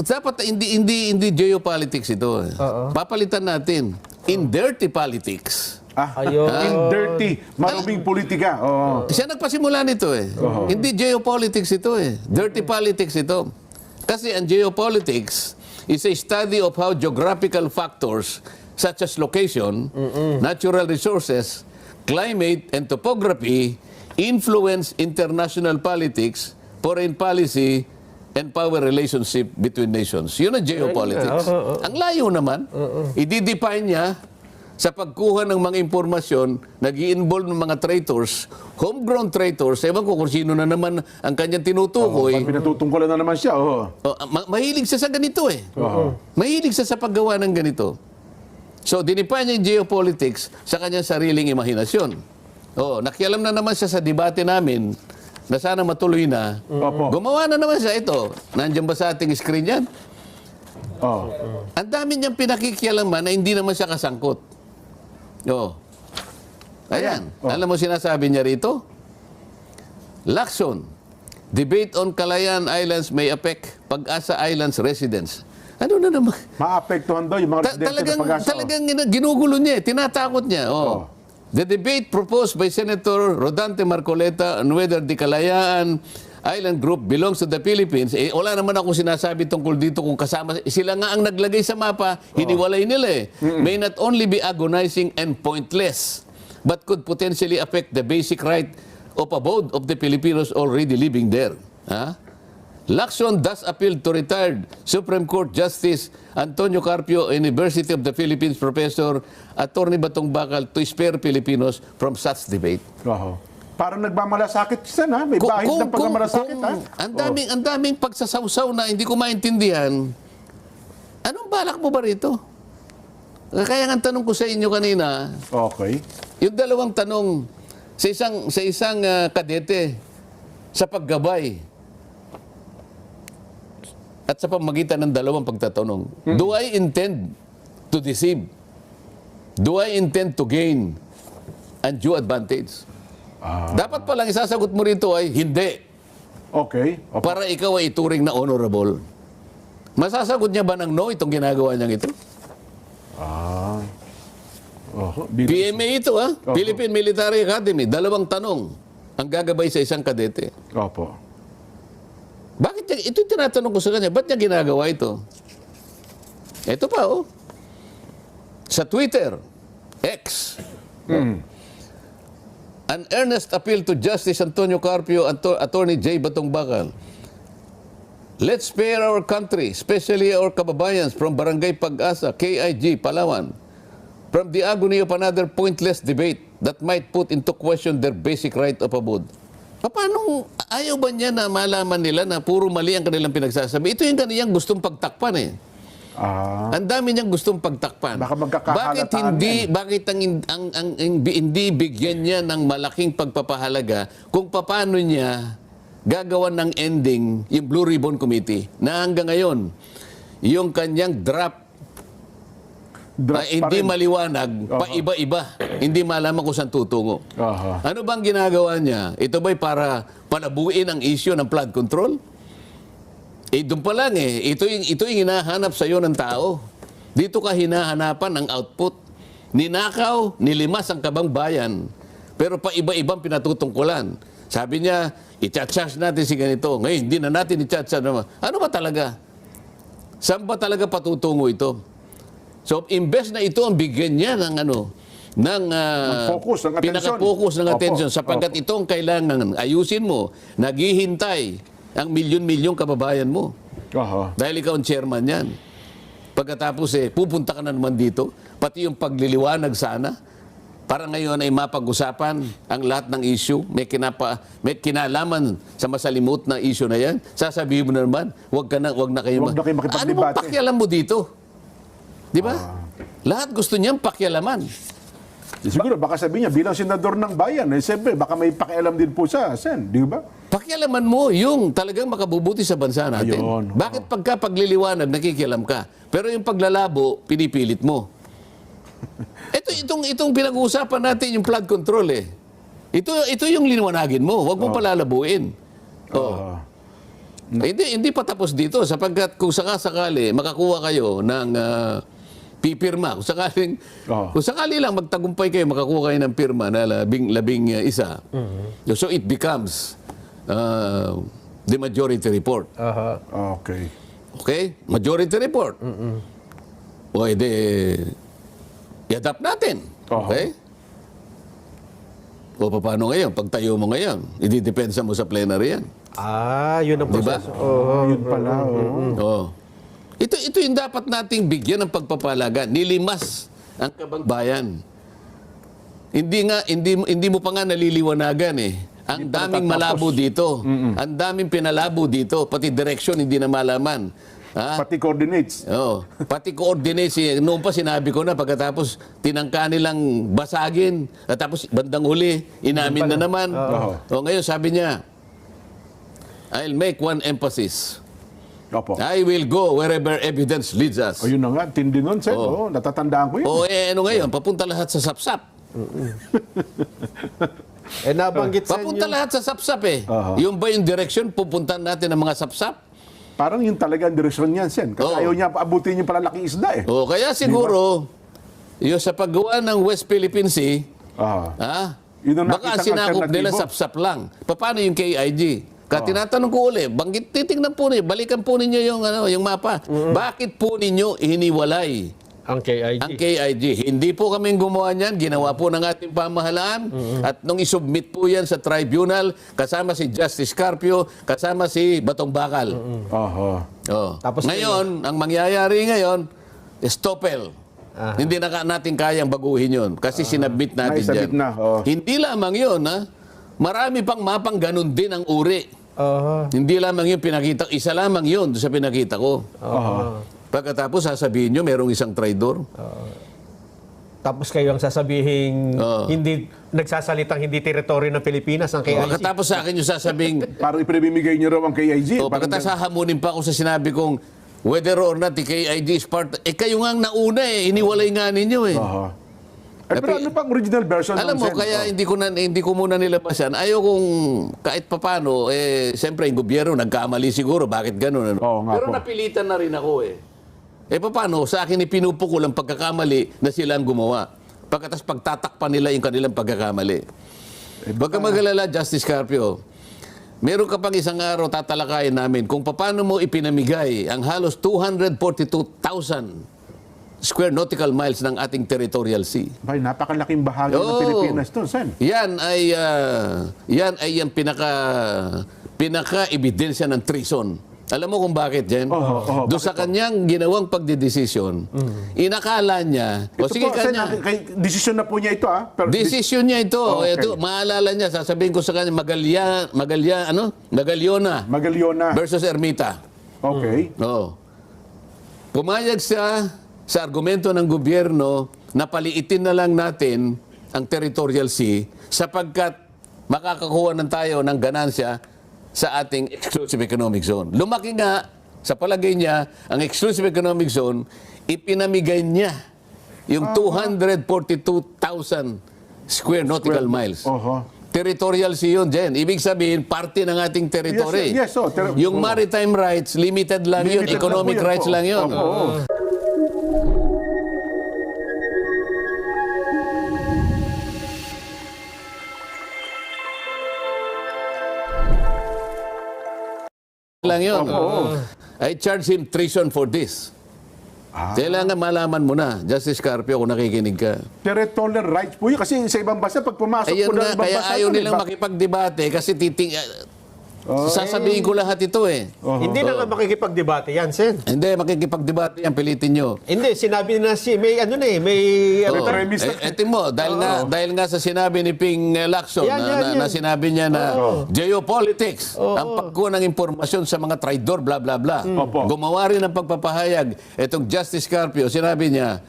Dapat hindi geopolitics ito. Papalitan natin. In dirty politics. Ayun. In dirty, maruming politika. Oh. Siya nagpasimula nito eh. Hindi geopolitics ito eh. Dirty politics ito. Kasi ang geopolitics is a study of how geographical factors such as location, natural resources, climate, and topography influence international politics, foreign policy, and power relationship between nations. Yun ang geopolitics. Ang layo naman, i-define niya sa pagkuha ng mga impormasyon, nag-i-involve ng mga traitors, homegrown traitors, ewan ko kung sino na naman ang kanyang tinutukoy. Pinatutungkulan na naman siya. Oh. Mahilig siya sa ganito eh. Mahilig siya sa paggawa ng ganito. So, dinipay niya yung geopolitics sa kanyang sariling imahinasyon. Nakialam na naman siya sa debate namin na sana matuloy na. Gumawa na naman siya ito. Nandiyan ba sa ating screen yan? Ang dami niyang pinakikialaman na hindi naman siya kasangkot. Ayan. Alam mo sinasabi niya rito? Lacson, debate on Calayan Islands may affect Pag-asa Islands residents. Ano na naman? Maapektuhan daw yung mga residente ng Pag-asa. Talagang ginugulo niya, tinatakot niya. The debate proposed by Senator Rodante Marcoleta on whether the Kalayaan Island Group belongs to the Philippines, wala naman akong sinasabi tungkol dito kung kasama. Sila nga ang naglagay sa mapa, hiniwalay nila eh. May not only be agonizing and pointless, but could potentially affect the basic right of abode of the Filipinos already living there. Lacson thus appealed to retired Supreme Court Justice Antonio Carpio, University of the Philippines Professor, Attorney Batong Bakal, to spare Filipinos from such debate. Oho. Parang nagmamalasakit Sen, ha? May bahid ng pagmamalasakit, ha? Ang daming pagsasawsaw na hindi ko maintindihan, anong balak mo ba rito? Kaya nga tanong ko sa inyo kanina, Okay. yung dalawang tanong sa isang kadete sa paggabay at sa pamagitan ng dalawang pagtatanong. Do I intend to deceive? Do I intend to gain undue advantage? Dapat palang isasagot mo rito ay hindi. Okay. Opo. Para ikaw ay ituring na honorable. Masasagot niya ba ng no itong ginagawa niyang ito? Oho. PMA ito, ha? Philippine Military Academy. Dalawang tanong ang gagabay sa isang kadete. Opo. Bakit niya, ito yung tinatanong ko sa kanya, ba't niya ginagawa ito? Ito pa, oh. Sa Twitter, X, an earnest appeal to Justice Antonio Carpio, Attorney J. Batong Bakal. Let's spare our country, especially our kababayans from Barangay Pag-asa, KIG, Palawan, from the agony of another pointless debate that might put into question their basic right of abode. Paano, ayaw ba niya na malaman nila na puro mali ang kanilang pinagsasabi? Ito yung kaniyang gustong pagtakpan, eh. Ang dami niyang gustong pagtakpan. Baka magkakahalataan Bakit hindi bigyan niya ng malaking pagpapahalaga kung paano niya gagawan ng ending yung Blue Ribbon Committee na hanggang ngayon yung kanyang draft hindi maliwanag, paiba-iba, hindi malaman kung saan tutungo. Ano bang ginagawa niya? Ito ba'y para palabuin ang issue ng flood control? Doon pa lang ito yung hinahanap sa iyo ng tao. Dito ka hinahanapan ng output. Ninakaw, nilimas ang kabang bayan, pero paiba-ibang pinatutungkulan. Sabi niya, i-charge natin si ganito. Ngayon, hindi na natin i-charge naman. Ano ba talaga? Saan ba talaga patutungo ito? So, imbes na ito ang bigyan niya ng focus, ng atensyon. pinaka-focus ng attention, Opo, sapagkat itong kailangan ayusin mo, naghihintay ang milyon-milyong kababayan mo. Dahil ikaw ang chairman yan. Pagkatapos pupunta ka na naman dito, pati yung pagliliwanag sana, para ngayon ay mapag-usapan ang lahat ng issue, may kinalaman sa masalimut na issue na yan, sasabihin mo na naman, wag na kayo makipagdebate. Ano bang pakialam mo dito? Di ba? Lahat gusto niyang pakialaman. Siguro, baka sabihin niya, bilang senador ng bayan, siyempre, baka may pakialam din po siya, Sen, di ba? Pakialaman mo yung talagang makabubuti sa bansa natin. Ayun. Bakit pagka pagliliwanag, nakikialam ka? Pero yung paglalabo, pinipilit mo. Itong pinag-uusapan natin yung flood control eh. Ito yung liwanagin mo. Huwag mo palalabuin. Hindi pa tapos dito sapagkat kung sakali makakuha kayo ng pipirma, kung sakali lang magtagumpay kayo, makakuha kayo ng pirma na labing isa. So it becomes the majority report. Okay. Okay? Majority report. O edi, i-adapt natin. Okay? O paano ngayon? Pagtayo mo ngayon, i-depensa mo sa plenary yan. Yun ang Diba? proseso. Yun pala. Ito yung dapat nating bigyan ng pagpapalaga. Nilimas ang kabang bayan. Hindi mo pa nga naliliwanagan eh. Ang daming malabo dito. Ang daming pinalabo dito. Pati direction hindi na malaman. Pati coordinates. Pati coordinates. Noon pa sinabi ko na pagkatapos tinangka nilang basagin. At tapos bandang huli, inamin na naman. Ngayon sabi niya, I'll make one emphasis. Opo. I will go wherever evidence leads us. Yun na nga, tindi nun, Sen. Natatandaan ko yun. Ano ngayon? Papunta lahat sa sapsap. Nabanggit sa Papunta inyo. lahat sa sapsap eh. Yung ba yung direction, pupuntahan natin ang mga sapsap? Parang yung talagang direksyon niyan, Sen. Kasi ayaw niya paabutin yung palalaking isda eh. Kaya siguro, yung sa paggawa ng West Philippine Sea, Yun ang baka nakitang sinakop nila alternatibo. sapsap lang. Paano yung KIG? Tinatanong ko ulit, titignan po ninyo, balikan po ninyo yung mapa. Bakit po ninyo hiniwalay Ang KIG. Ang KIG. Hindi po kaming gumawa niyan. Ginawa po ng ating pamahalaan. At nung isubmit po yan sa tribunal, kasama si Justice Carpio, kasama si Batong Bakal. Oho. Oh. Tapos Ngayon, ang mangyayari ngayon, stopel. Hindi na natin kayang baguhin yun. Kasi sinabit natin Naisabit dyan. na, oh. Hindi lamang yun, ha? Marami pang mapang ganun din ang uri. Hindi lamang yun pinakita. Isa lamang yun sa pinakita ko. Pagkatapos sasabihin nyo, merong isang traidor. Tapos kayo ang sasabihin, Oo. hindi nagsasalitang hindi teritoryo ng Pilipinas ang KIG. Pagkatapos sa akin yung sasabing, Parang ipinamimigay niyo raw ang KIG. o pagkatapos hahamunin pa ako sa sinabi kong, whether or not the KIG is part, kayo nga ang nauna iniwalay nga ninyo Oho. Pero ano pang original version? Alam mo, Sen? kaya hindi ko muna nilabas yan. Ayaw kong kahit papano, siyempre yung gobyerno nagkamali siguro, bakit ganun? Ano? Oo nga Pero po. napilitan na rin ako paano, sa akin ipinupukol ang pagkakamali na sila ang gumawa. Pagkatas pagtatakpan nila yung kanilang pagkakamali. Huwag ka mag-alala, Justice Carpio. Meron ka pang isang araw tatalakayin namin kung paano mo ipinamigay ang halos 242,000 square nautical miles ng ating territorial sea. Bay, napakalaking bahagi ng Oo. Pilipinas to, Sen. Yan ay yung pinaka-ebidensya ng treason. Alam mo kung bakit, Jen? Doon sa kanyang ginawang pagdidesisyon, inakala niya, Ito sige po, Sen, kanya, desisyon na po niya ito, ah. Pero, desisyon niya ito. Okay. Ito, maalala niya, sasabihin ko sa kanya, Magaliona Magaliona. versus Ermita. Okay. Oo. Pumayag siya sa argumento ng gobyerno na paliitin na lang natin ang territorial sea sapagkat makakakuha ng tayo ng ganansya sa ating exclusive economic zone. Lumaki nga, sa palagay niya, ang exclusive economic zone, ipinamigay niya yung 242,000 square nautical miles. Oho. Territorial sea yun, Jen. Ibig sabihin, parte ng ating territory. Yes, oh, Yung maritime rights, limited lang yun. Limited Economic lang po rights po. lang yun. Opo. Lang yun. I charge him treason for this. Kailangan malaman mo na, Justice Carpio, kung nakikinig ka. Territorial rights po yun. Kasi sa ibang bansa, pag pumasok Ayun po ng nga, ibang kaya bansa, ayaw ito, nilang diba? makipagdebate kasi sasabihin ko lahat ito Hindi na nga makikipagdebate yan, Sen. Hindi, makikipagdebate yan, pilitin nyo. Hindi, sinabi na may Oo. Premise na- Etin mo, dahil nga sa sinabi ni Ping Lacson Yan. na sinabi niya na geopolitics, ang pagkuha ng impormasyon sa mga traidor, bla bla bla. Opo. Gumawa rin ng pagpapahayag. Itong Justice Carpio, sinabi niya,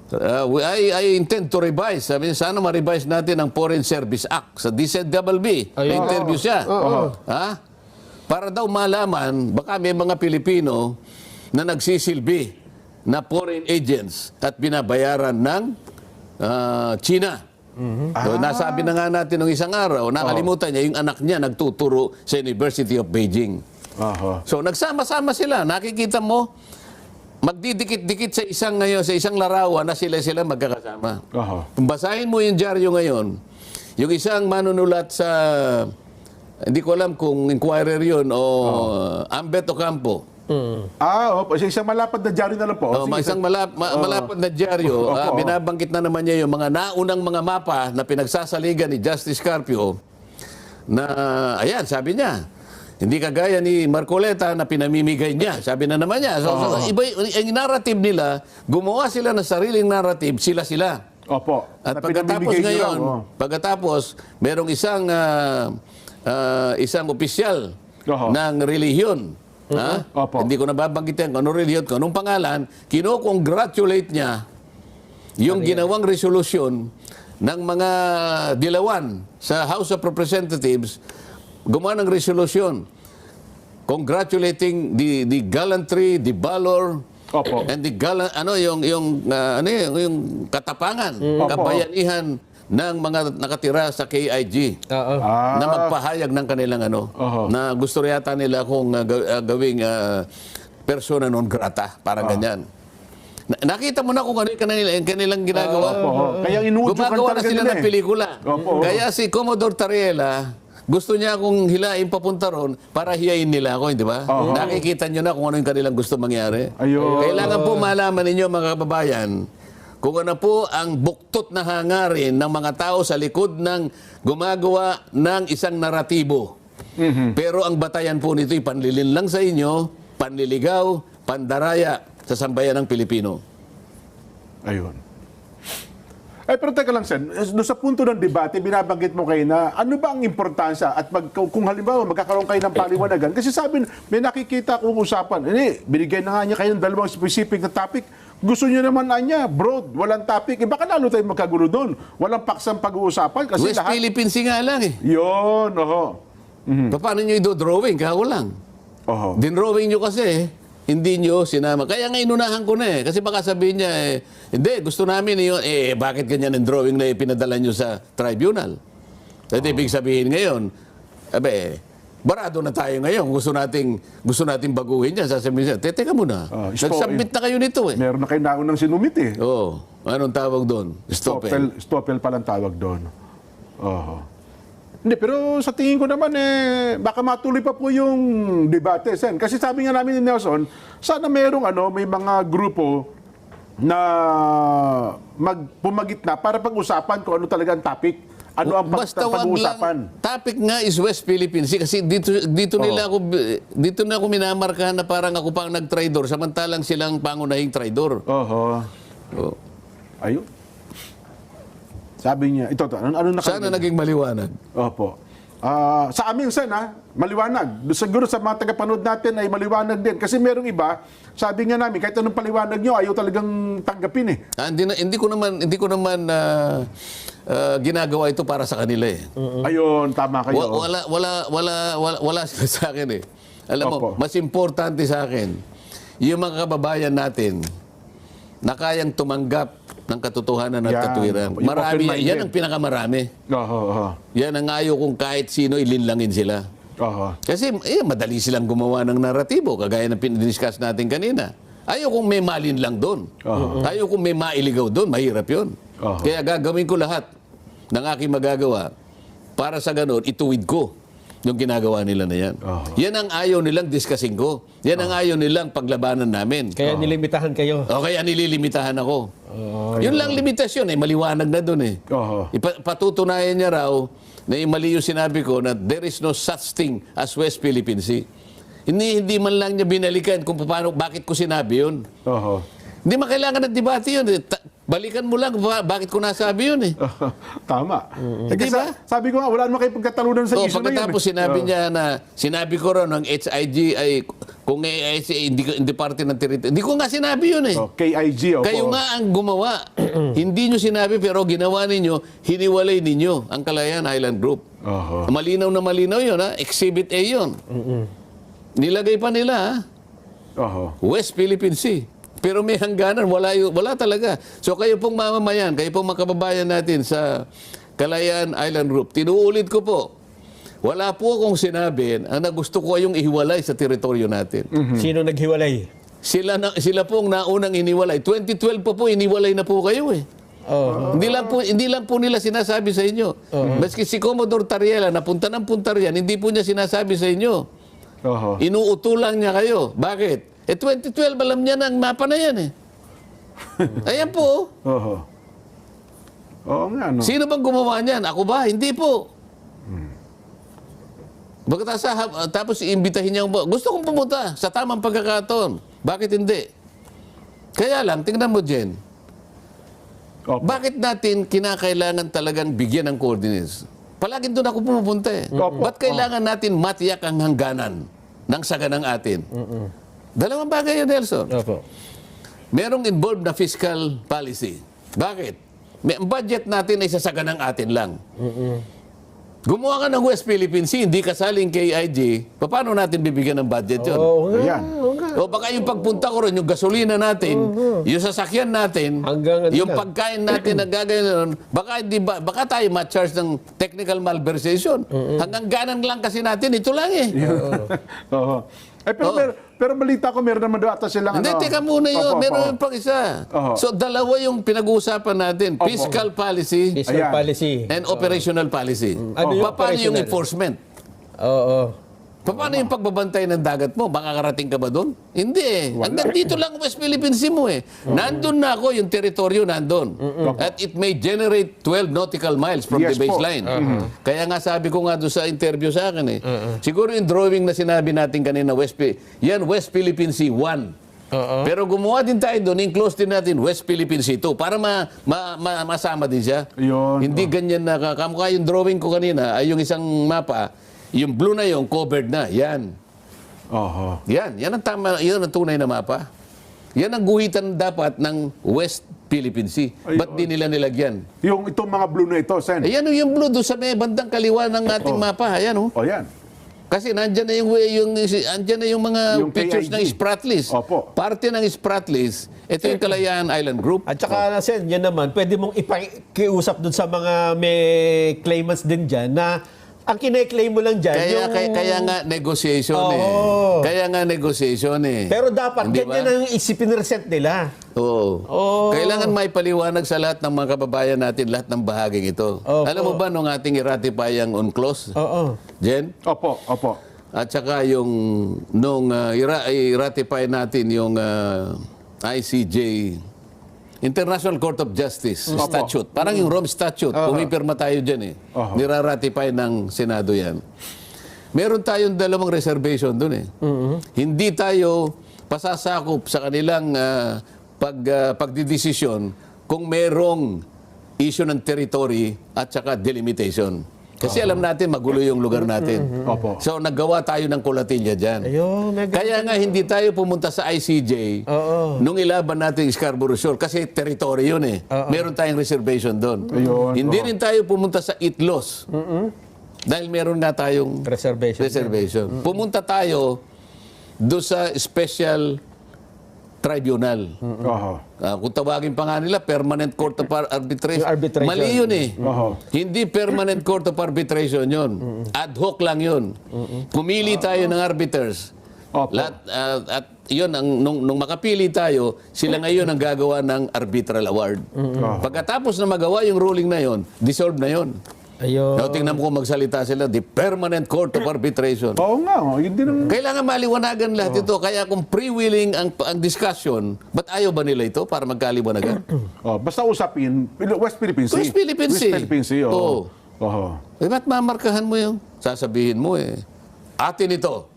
I intend to revise. Sabi niya, sana ma-revise natin ang Foreign Service Act sa DZBB. May interview siya. Ha? Para daw malaman, baka may mga Pilipino na nagsisilbi na foreign agents at binabayaran ng China. So, nasabi na nga natin nung isang araw, nakalimutan niya, yung anak niya nagtuturo sa University of Beijing. Oho. So, nagsama-sama sila. Nakikita mo, magdidikit-dikit sa isang larawan na sila magkakasama. Oho. Kung basahin mo yung dyaryo ngayon, yung isang manunulat sa, hindi ko alam kung Inquirer yun o Ambet Ocampo. Opo. Isang malapad na dyaryo na lang po. Sige, Isang Sen. malapad na dyaryo, Opo. binabanggit na naman niya yung mga naunang mga mapa na pinagsasaligan ni Justice Carpio na, ayan, sabi niya, hindi kagaya ni Marcoleta na pinamimigay niya. Sabi na naman niya. So, iba, yung narrative nila, gumawa sila ng sariling narrative, sila-sila. Opo. At Na pagkatapos pinamimigay niyo ngayon, lang, pagkatapos, merong isang opisyal Oho. ng relihiyon. Ha? Opo. Hindi ko nababanggitin kung anong relihiyon, kung anong pangalan, kinocongratulate niya yung ginawang resolusyon ng mga dilawan sa House of Representatives, gumawa ng resolusyon congratulating the gallantry, the valor, Opo. and the yung katapangan, kabayanihan ng mga nakatira sa KIG na magpahayag ng kanilang na gusto yata nila kung gawing persona non grata, parang ganyan. Nakita mo na kung ano yung kanilang ginagawa. Opo. Kaya inuudyukan Gumagawa na talaga sila nila ng eh. pelikula. Opo. Kaya si Commodore Tariela, gusto niya akong hilain papunta ron para hiyain nila ako, di ba? Nakikita niyo na kung ano yung kanilang gusto mangyari. Ayun. Kailangan po malaman ninyo, mga kababayan, kung ano po ang buktot na hangarin ng mga tao sa likod ng gumagawa ng isang naratibo. Pero ang batayan po nito ay panlilin lang sa inyo, panliligaw, pandaraya sa sambayan ng Pilipino. Ayun. Pero teka lang, Sen, doon sa punto ng debate, binabanggit mo kayo na ano ba ang importansya at kung halimbawa magkakaroon kayo ng paliwanagan, kasi sabi, may nakikita kong usapan, binigay na nga niya kayo ng dalawang specific na topic, gusto niyo naman niya, broad, walang topic, baka lalo tayo magkagulo doon. Walang paksang pag-uusapan kasi West lahat... Philippine Sea nga lang eh. Yun, Paano nyo i-drawing? Kako lang. Oho. Dinrawing nyo kasi, hindi nyo sinama. Kaya nga inunahan ko na eh. Kasi baka sabihin niya, hindi, gusto namin yun. Bakit ganyan ang drawing na ipinadala nyo sa tribunal? Kasi ibig sabihin ngayon, barado na tayo ngayon. Gusto nating baguhin yan. Sasabihin niya, teka muna. Nagsubmit na kayo nito eh. Meron na kayo naunang sinumit eh. Oo. Anong tawag doon? Stopel. Stopel palang tawag doon. Oho. Hindi, pero sa tingin ko naman baka matuloy pa po yung debate, Sen. Kasi sabi nga namin ni Nelson, sana may mga grupo na pumagitna para pag-usapan kung ano talaga ang topic. Ano ang Basta wag pag-uusapan. lang, topic nga is West Philippine Sea kasi dito na ako minamarkahan na parang ako pa ang nag-traidor samantalang silang pangunahing traidor. Oho. Oh. Ayun. Sabi niya, ano Sana naging maliwanag. Opo. Sa amin, Sen, maliwanag. Siguro sa mga tagapanood natin ay maliwanag din. Kasi merong iba, sabi nga namin, kahit anong paliwanag nyo, ayaw talagang tanggapin eh. Hindi ko naman ginagawa ito para sa kanila eh. Ayun, tama kayo. Wala sila sa akin eh. Alam mo, Opo. mas importante sa akin, yung mga kababayan natin na kayang tumanggap ng katotohanan at Yan. katwiran. Yung Marami open-minded. yan ang pinakamarami. Oho. Yan ang ayaw kung kahit sino ilinlangin sila. Oho. Kasi madali silang gumawa ng naratibo, kagaya ng discuss natin kanina. Ayaw kung may malin lang doon. Ayaw kung may mailigaw doon, mahirap yun. Kaya gagawin ko lahat ng aking magagawa para sa ganon, ituwid ko yung ginagawa nila na yan. Yan ang ayaw nilang discussing ko. Yan ang ayaw nilang paglabanan namin. Kaya nilimitahan kayo. O kaya nililimitahan ako. Yun lang limitasyon maliwanag na doon eh. Oho. Patutunayan niya raw na mali yung sinabi ko na there is no such thing as West Philippine Sea. Hindi man lang niya binalikan kung paano, bakit ko sinabi yun. Oho. Hindi makailangan ng debate yun. Balikan mo lang bakit ko nasabi yun eh. Tama. Di ba? Sabi ko nga, wala naman kayo pagkatalunan sa So, issue na yun. pagkatapos sinabi niya na, sinabi ko ron ng HIG ay, kung hindi parte ng teritoryo. Hindi ko nga sinabi yun eh. KIG, opo. Kayo nga ang gumawa. Hindi nyo sinabi pero ginawa ninyo, hiniwalay ninyo ang Kalayaan Island Group. Oho. Malinaw na malinaw yun ha. Exhibit A yun. Nilagay pa nila ha. Oho. West Philippine Sea. Pero may hangganan, wala talaga. So kayo pong mamamayan, kayo pong mga kababayan natin sa Kalayaan Island Group, tinuulit ko po, wala po akong sinabi na gusto ko kayong ihiwalay sa teritoryo natin. Sino naghiwalay? Sila po ang naunang iniwalay. 2012 pa po, iniwalay na po kayo eh. Hindi lang po nila sinasabi sa inyo. Maski si Commodore Tariela, napunta ng Punta Rian, hindi po niya sinasabi sa inyo. Oho. Inuutulang niya kayo. Bakit? 2012, alam niya na ang mapa na yan eh. Ayan po. Oho. Oo nga, no? Sino bang gumawa niyan? Ako ba? Hindi po. Tapos iimbitahin niya, gusto kong pumunta sa tamang pagkakataon. Bakit hindi? Kaya lang, tingnan mo, Jen. Opo. Bakit natin kinakailangan talagang bigyan ng coordinates? Palaging doon ako pumupunta eh. Opo. Ba't kailangan natin matiyak ang hangganan ng saganang atin? Dalawang bagay yun, Nelson. Opo. Merong involved na fiscal policy. Bakit? Ang budget natin ay sasaganang atin lang. Gumawa ka ng West Philippine Sea, hindi kasaling KIG, paano natin bibigyan ng budget yun? Ayan. O baka yung pagpunta ko rin, yung gasolina natin, yung sasakyan natin, Hanggang ano yung lang. pagkain natin na gagawin, baka tayo ma-charge ng technical malversation. Hanggang ganan lang kasi natin, ito lang eh. Oo. Ay, pero balita ko, meron naman doon ata silang Hindi, teka muna yun. Opo, Meron opo. yung pang isa. Oho. So, dalawa yung pinag-uusapan natin. Opo. Fiscal policy Fiscal Ayan. policy. and operational policy. Ano yung Paano yung operational? enforcement? Oo. Paano yung pagbabantay ng dagat mo? Makakarating ka ba doon? Hindi eh. Hanggang dito lang West Philippine Sea mo eh. Nandun na ako, yung teritoryo nandun. At it may generate 12 nautical miles from Yes the po. baseline. Kaya nga sabi ko nga doon sa interview sa akin eh. Siguro yung drawing na sinabi natin kanina, yan West Philippine Sea 1. Pero gumawa din tayo doon, in-close din natin West Philippine Sea 2 para masama din siya. Yun. Hindi ganyan na kamukha yung drawing ko kanina ay yung isang mapa, yung blue na yung covered na. Yan. Oho. Yan ang tama, yan ang tunay na mapa. Yan ang guhitan dapat ng West Philippine Sea. Ba't di nila nilagyan? Itong mga blue na ito, Sen. Ayan yung blue doon sa may bandang kaliwa ng ating mapa. Ayan oh. O yan. Kasi nandyan na yung mga Yung pictures KIG. ng Spratlys. Opo. Parte ng Spratlys, ito yung Kalayaan Island Group. At saka, Sen, yan naman, pwede mong ipakiusap dun sa mga may claimants din dyan na ang kine-claim mo lang dyan, Kaya nga negotiation eh. Oo. Kaya nga negotiation eh. Pero dapat, Hindi ganyan ba? ang isipinresent nila. Oo. Oo. Kailangan may paliwanag sa lahat ng mga kababayan natin, lahat ng bahaging ito. Opo. Alam mo ba nung ating i-ratify ang UNCLOS? Oo. Jen? Opo. At saka yung nung i-ratify natin yung ICJ, International Court of Justice Statute. Parang yung Rome Statute. Pumipirma tayo dyan eh. Nira-ratify ng Senado yan. Meron tayong dalawang reservation dun eh. Hindi tayo pasasakop sa kanilang pagdidesisyon kung merong issue ng territory at saka delimitation. Kasi alam natin, magulo yung lugar natin. Opo. So, naggawa tayo ng kulatilya dyan. Ayun, Kaya nga, hindi tayo pumunta sa ICJ nung ilaban natin yung Scarborough Shoal kasi territory yun eh. Meron tayong reservation doon. Ayun, Hindi rin tayo pumunta sa ITLOS. Dahil meron nga tayong reservation. Pumunta tayo doon sa special tribunal. Oho. Kung tawagin pa nga nila, Permanent Court of Arbitration. Yung arbitration. Mali yun eh. Oho. Hindi Permanent Court of Arbitration yun. Ad hoc lang yun. Pumili tayo ng arbiters. Opo. At yun, nung makapili tayo, sila ngayon ang gagawa ng arbitral award. Pagkatapos na magawa yung ruling na yun, dissolve na yun. Ayun. Now, tingnan mo kung magsalita sila, the Permanent Court of Arbitration. Oo nga, yun din ang... Kailangan maliwanagan lahat ito. Kaya kung pre-willing ang discussion, ba't ayaw ba nila ito para magkaliwanagan? basta usapin, West Philippine Sea. West Philippine Sea. West Philippine Sea, Oo. Oho. Ba't mamarkahan mo yung sasabihin mo eh? Atin ito.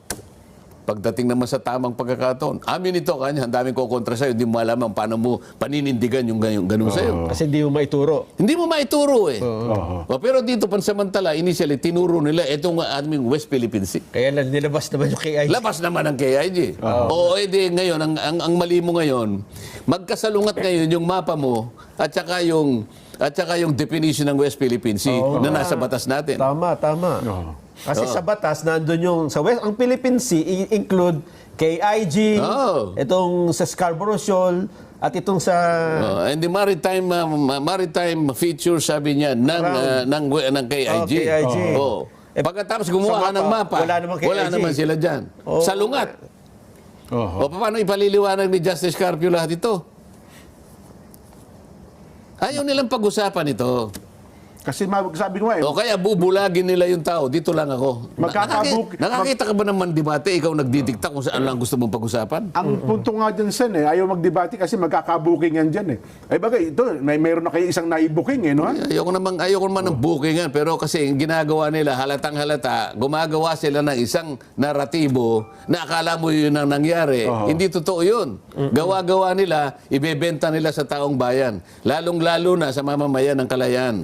Pagdating naman sa tamang pagkakataon, amin ito, kanya, ang daming kukontra sa'yo, hindi mo alam paano mo paninindigan yung ganun sa'yo. Kasi hindi mo maituro. Hindi mo maituro eh. Oho. Pero dito, pansamantala, initially, tinuro nila itong aming West Philippine Sea. Kaya lang, nilabas naman yung KIG. Labas naman ang KIG. Oo, edi ngayon, ang mali mo ngayon, magkasalungat ngayon yung mapa mo at saka yung definition ng West Philippine Sea na nasa batas natin. Tama. Oho. Kasi sa batas, nandun yung sa West, ang Philippine Sea, include KIG, itong sa Scarborough Shoal, at itong sa... And the maritime feature, sabi niya, ng KIG. KIG. Oo. Pagkatapos gumawa ka sa ng mapa, mapa, wala namang KIG. wala naman sila dyan. Sa lungat. Oho. O paano ipaliliwanag ni Justice Carpio lahat ito? Ayaw nilang pag-usapan ito. Kasi sabi ko nga O kaya bubulagin nila yung tao, dito lang ako. Nakakita ka ba naman debate, ikaw nagdidikta kung saan lang gusto mong pag-usapan? ang punto nga dyan, Sen, ayaw magdebate kasi magkakabuking yan dyan eh. Ay bagay, ito, mayroon na kayo isang naibuking eh, no? Ayoko naman ng bookingan, pero kasi ang ginagawa nila, halatang halata, gumagawa sila ng isang naratibo na akala mo yun ang nangyari. Hindi totoo yun. Gawa-gawa nila, ibebenta nila sa taong bayan. Lalong-lalo na sa mamamayan ng Kalayaan.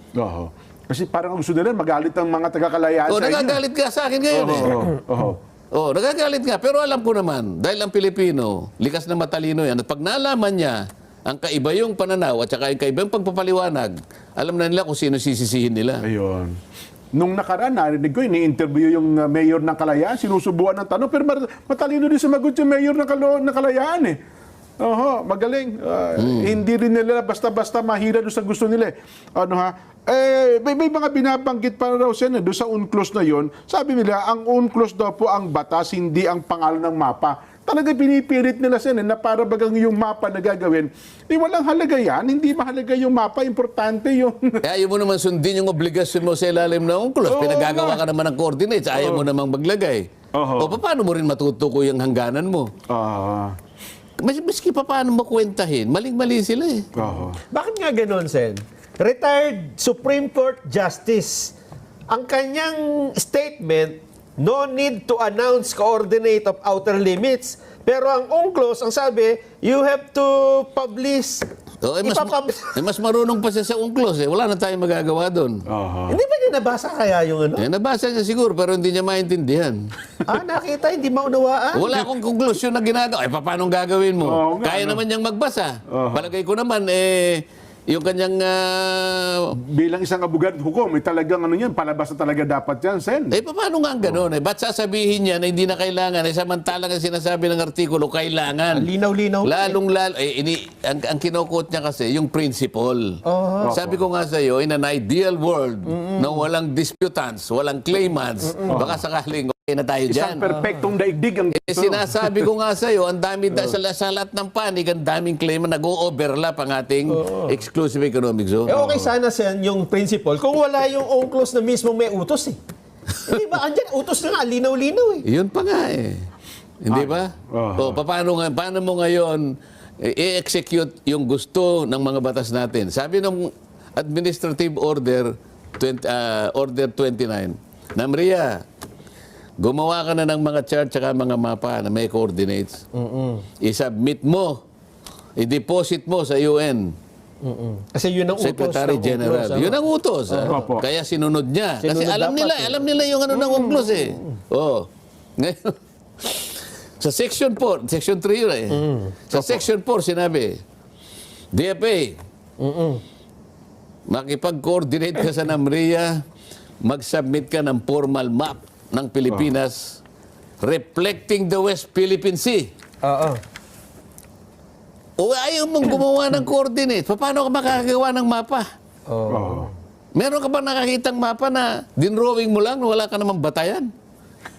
Oho. Kasi parang gusto nila magalit ang mga taga-Kalayaan sa inyo. Nagagalit ka sa akin ngayon eh. Oho. Nagagalit nga. Pero alam ko naman, dahil ang Pilipino, likas na matalino yan, at pag nalaman niya ang kaiba yung pananaw at saka yung kaiba yung pagpapaliwanag, alam na nila kung sino sisisihin nila. Ayun. Nung nakaraan, narinig ko, ini-interview yung mayor ng Kalayaan, sinusubuan ng tanong, pero matalino din sumagot yung mayor ng Kalayaan eh. Oho, magaling. Hindi rin nila basta-basta mahira doon sa gusto nila. Ano ha? May mga binabanggit pa raw Sen, doon sa UNCLOS na yon. Sabi nila, ang UNCLOS daw po ang batas, hindi ang pangalan ng mapa. Talaga pinipilit nila Sen, na para bagang yung mapa na gagawin. Walang halaga yan. Hindi mahalaga yung mapa. Importante yung... Ayaw mo naman sundin yung obligasyon mo sa ilalim ng UNCLOS. Oo Pinagagawa nga. ka naman ng coordinates. Ayaw mo namang maglagay. Oho. O paano mo rin matutukoy yung hangganan mo? Maski pa paano mo kwentahin, maling-mali sila eh. Bakit nga ganun, Sen? Retired Supreme Court Justice. Ang kanyang statement, no need to announce coordinate of outer limits. Pero ang UNCLOS, ang sabi, you have to publish. Mas marunong pa siya sa UNCLOS eh. Wala na tayong magagawa doon. Hindi ba niya nabasa kaya yung ano? Nabasa niya siguro pero hindi niya maintindihan. Nakita, hindi maunawaan. Wala akong konklusyon na ginagawa. Paano gagawin mo? Oo nga, Kaya naman niyang magbasa. Palagay ko naman, yung kanyang... Bilang isang abogado hukom, talagang ano yan, palabas na talaga dapat yan, Sen. paano nga ang gano'n? Ba't sasabihin niya na hindi na kailangan? Samantalang ang sinasabi ng artikulo, kailangan. Linaw-linaw. Lalong-lalo. Ang kinukot niya kasi, yung principle. Sabi ko nga sa iyo, in an ideal world, na walang disputants, walang claimants, baka sakaling okay na tayo dyan. Isang perfectong daigdig ang... Sinasabi ko nga sa iyo, ang dami sa lahat ng panig, ang daming claimant, nag-o-overlap ang ating exclusive economic zone. Okay sana, Sen, yung principle. Kung wala yung UNCLOS na mismo may utos eh. Hindi ba? Andyan, utos na nga, linaw-linaw eh. Yun pa nga eh. Hindi ba? Paano mo ngayon i-execute yung gusto ng mga batas natin? Sabi ng Administrative Order Order 29, Namria, gumawa ka na ng mga chart at mga mapa na may coordinates. I-submit mo, i-deposit mo sa UN. Kasi yun ang utos. Secretary ng General. UNCLOS, Yun ang utos. Opo. Kaya sinunod niya. Kasi Sinunod alam dapat, alam nila yung ano ng UNCLOS eh. Ngayon, sa Section 4, Section 3 yun eh. Sa Section 4 sinabi, DFA, makipag-coordinate ka sa NAMRIA, mag-submit ka ng formal map ng Pilipinas reflecting the West Philippine Sea. O ayaw mong gumawa ng coordinate, paano ka makakagawa ng mapa? Meron ka ba nakakitang mapa na dinrawing mo lang, wala ka namang batayan?